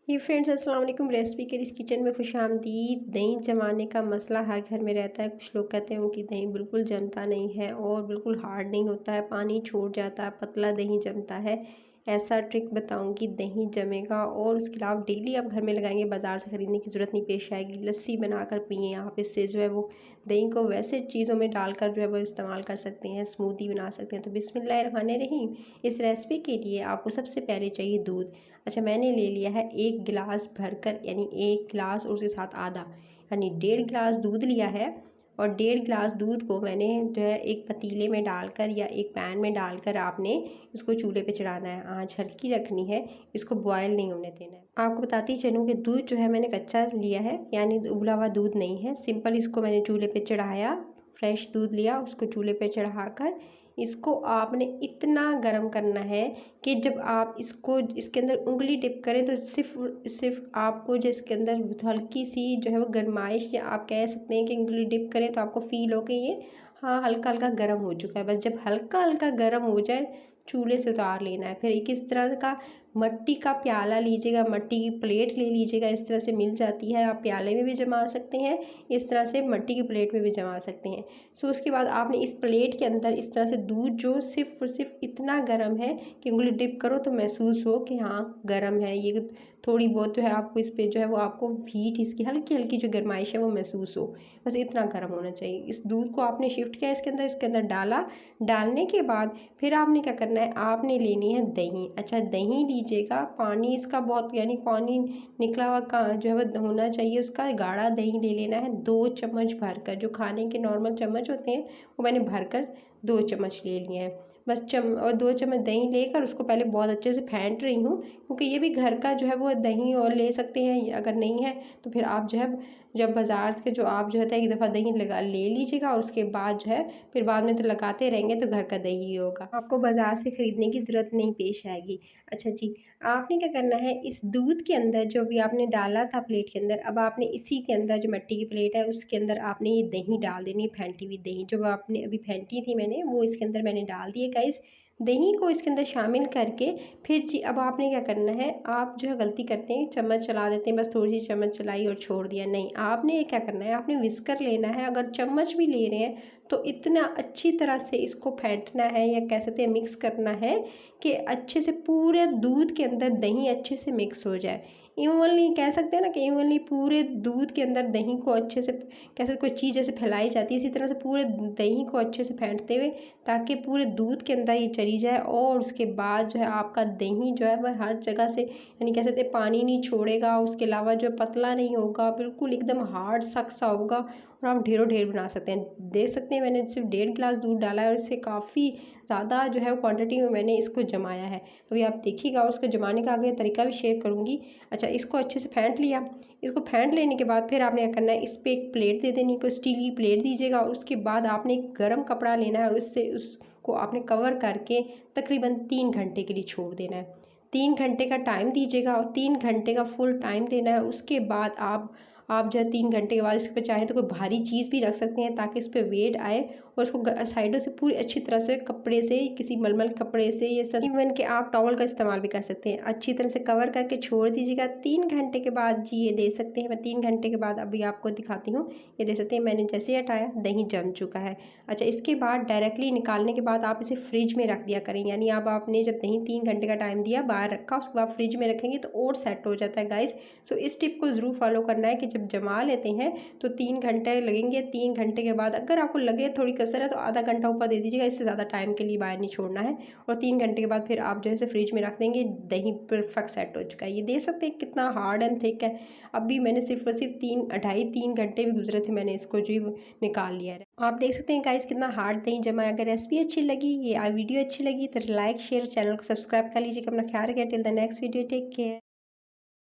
ये फ्रेंड्स अस्सलाम वालेकुम। रेसिपी के इस किचन में खुशामदीद। दही जमाने का मसला हर घर में रहता है। कुछ लोग कहते हैं उनकी दही बिल्कुल जमता नहीं है और बिल्कुल हार्ड नहीं होता है, पानी छोड़ जाता है, पतला दही जमता है। ऐसा ट्रिक बताऊंगी, दही जमेगा और उसके अलावा डेली आप घर में लगाएंगे, बाज़ार से ख़रीदने की ज़रूरत नहीं पेश आएगी। लस्सी बनाकर पिए आप, इससे जो है वो दही को वैसे चीज़ों में डालकर जो है वो इस्तेमाल कर सकते हैं, स्मूदी बना सकते हैं। तो बिस्मिल्लाहिर्रहमानिर्रहीम। इस रेसिपी के लिए आपको सबसे पहले चाहिए दूध। अच्छा, मैंने ले लिया है 1 गिलास भरकर, यानी 1 गिलास और उसके साथ आधा, यानी 1.5 गिलास दूध लिया है। और 1.5 गिलास दूध को मैंने जो है एक पतीले में डालकर या एक पैन में डालकर आपने इसको चूल्हे पे चढ़ाना है। आँच हल्की रखनी है, इसको बॉयल नहीं होने देना है। आपको बताती चलूँ कि दूध जो है मैंने कच्चा लिया है, यानी उबला हुआ दूध नहीं है। सिंपल इसको मैंने चूल्हे पे चढ़ाया, फ्रेश दूध लिया, उसको चूल्हे पे चढ़ाकर इसको आपने इतना गर्म करना है कि जब आप इसको इसके अंदर उंगली डिप करें तो सिर्फ आपको जो इसके अंदर हल्की सी जो है वो गरमाइश, या आप कह सकते हैं कि उंगली डिप करें तो आपको फील हो कि ये हाँ हल्का हल्का गर्म हो चुका है। बस जब हल्का हल्का गर्म हो जाए चूल्हे से उतार लेना है। फिर किस तरह का मट्टी का प्याला लीजिएगा, मट्टी की प्लेट ले लीजिएगा, इस तरह से मिल जाती है। आप प्याले में भी जमा सकते हैं, इस तरह से मट्टी की प्लेट में भी जमा सकते हैं। सो उसके बाद आपने इस प्लेट के अंदर इस तरह से दूध जो सिर्फ और सिर्फ इतना गर्म है कि उंगली डिप करो तो महसूस हो कि हाँ गर्म है। ये थोड़ी बहुत जो है आपको इस पर जो है वो आपको हीट, इसकी हल्की हल्की जो गर्माइश है वो महसूस हो, बस इतना गर्म होना चाहिए। इस दूध को आपने शिफ्ट किया इसके अंदर डाला। डालने के बाद फिर आपने क्या करना है, आपने लेनी है दही। अच्छा, दही लीजिएगा, पानी इसका बहुत, यानी पानी निकला हुआ का जो है वो होना चाहिए, उसका गाढ़ा दही ले लेना है। 2 चम्मच भरकर, जो खाने के नॉर्मल चम्मच होते हैं वो मैंने भरकर 2 चम्मच ले लिए हैं। बस और 2 चम्मच दही लेकर उसको पहले बहुत अच्छे से फेंट रही हूँ, क्योंकि ये भी घर का जो है वो दही और ले सकते हैं। अगर नहीं है तो फिर आप जो है जब बाज़ार के जो आप जो है एक दफ़ा दही लगा ले लीजिएगा, और उसके बाद जो है फिर बाद में तो लगाते रहेंगे तो घर का दही ही होगा, आपको बाज़ार से ख़रीदने की ज़रूरत नहीं पेश आएगी। अच्छा जी, आपने क्या करना है, इस दूध के अंदर जो भी आपने डाला था प्लेट के अंदर, अब आपने इसी के अंदर जो मिट्टी की प्लेट है उसके अंदर आपने ये दही डाल देनी, फेंटी हुई दही जो आपने अभी फेंटी थी मैंने, वो इसके अंदर मैंने डाल दी है गाइस। दही को इसके अंदर शामिल करके फिर जी अब आपने क्या करना है, आप जो है गलती करते हैं चम्मच चला देते हैं, बस थोड़ी सी चम्मच चलाई और छोड़ दिया। नहीं, आपने ये क्या करना है, आपने विस्कर लेना है। अगर चम्मच भी ले रहे हैं तो इतना अच्छी तरह से इसको फेंटना है, या कह सकते हैं मिक्स करना है, कि अच्छे से पूरे दूध के अंदर दही अच्छे से मिक्स हो जाए। इवनली कह सकते हैं ना कि इवनली पूरे दूध के अंदर दही को अच्छे से, कैसे कोई चीज़ जैसे फैलाई जाती है इसी तरह से पूरे दही को अच्छे से फेंटते हुए, ताकि पूरे दूध के अंदर ये चली जाए। और उसके बाद जो है आपका दही जो है वह हर जगह से, यानी कह सकते हैं पानी नहीं छोड़ेगा, उसके अलावा जो पतला नहीं होगा, बिल्कुल एकदम हार्ड सख्त सा होगा, और आप ढेरों ढेर बना सकते हैं। देख सकते हैं मैंने सिर्फ 1.5 गिलास दूध डाला है और इससे काफ़ी ज़्यादा जो है क्वांटिटी में मैंने इसको जमाया है। अभी आप देखिएगा, और उसको जमाने का आगे तरीका भी शेयर करूँगी। अच्छा, इसको अच्छे से फेंट लिया। इसको फेंट लेने के बाद फिर आपने क्या करना है, इस पर एक प्लेट दे देनी, कोई स्टील की प्लेट दीजिएगा, और उसके बाद आपने एक गर्म कपड़ा लेना है और उससे उसको आपने कवर करके तकरीबन 3 घंटे के लिए छोड़ देना है। 3 घंटे का टाइम दीजिएगा, और 3 घंटे का फुल टाइम देना है। उसके बाद आप जो है 3 घंटे के बाद इस पर चाहें तो कोई भारी चीज़ भी रख सकते हैं, ताकि इस पर वेट आए, और इसको साइडों से पूरी अच्छी तरह से कपड़े से, किसी मलमल कपड़े से, या इवन के आप टॉवल का इस्तेमाल भी कर सकते हैं, अच्छी तरह से कवर करके छोड़ दीजिएगा। 3 घंटे के बाद जी ये दे सकते हैं, मैं 3 घंटे के बाद अभी आपको दिखाती हूँ। ये दे सकते हैं, मैंने जैसे ही हटाया दही जम चुका है। अच्छा, इसके बाद डायरेक्टली निकालने के बाद आप इसे फ्रिज में रख दिया करें, यानी अब आपने जब दही 3 घंटे का टाइम दिया, बाहर रखा, उसके बाद फ्रिज में रखेंगे तो और सेट हो जाता है गाइस। सो इस टिप को ज़रूर फॉलो करना है कि जब जमा लेते हैं तो 3 घंटे लगेंगे। 3 घंटे के बाद अगर आपको लगे थोड़ी कसर है तो आधा घंटा ऊपर दे दीजिएगा, इससे ज़्यादा टाइम के लिए बाहर नहीं छोड़ना है। और 3 घंटे के बाद फिर आप जो है फ्रिज में रख देंगे, दही परफेक्ट सेट हो चुका है। ये देख सकते हैं कितना हार्ड एंड थिक है। अभी मैंने सिर्फ और सिर्फ 3 घंटे भी गुजरे थे, मैंने इसको जो निकाल लिया है। आप देख सकते हैं गाइस कितना हार्ड दही जमा है। अगर रेसिपी अच्छी लगी, ये वीडियो अच्छी लगी तो लाइक शेयर, चैनल को सब्सक्राइब कर लीजिएगा। अपना ख्याल रखिए। Till the next video, take care.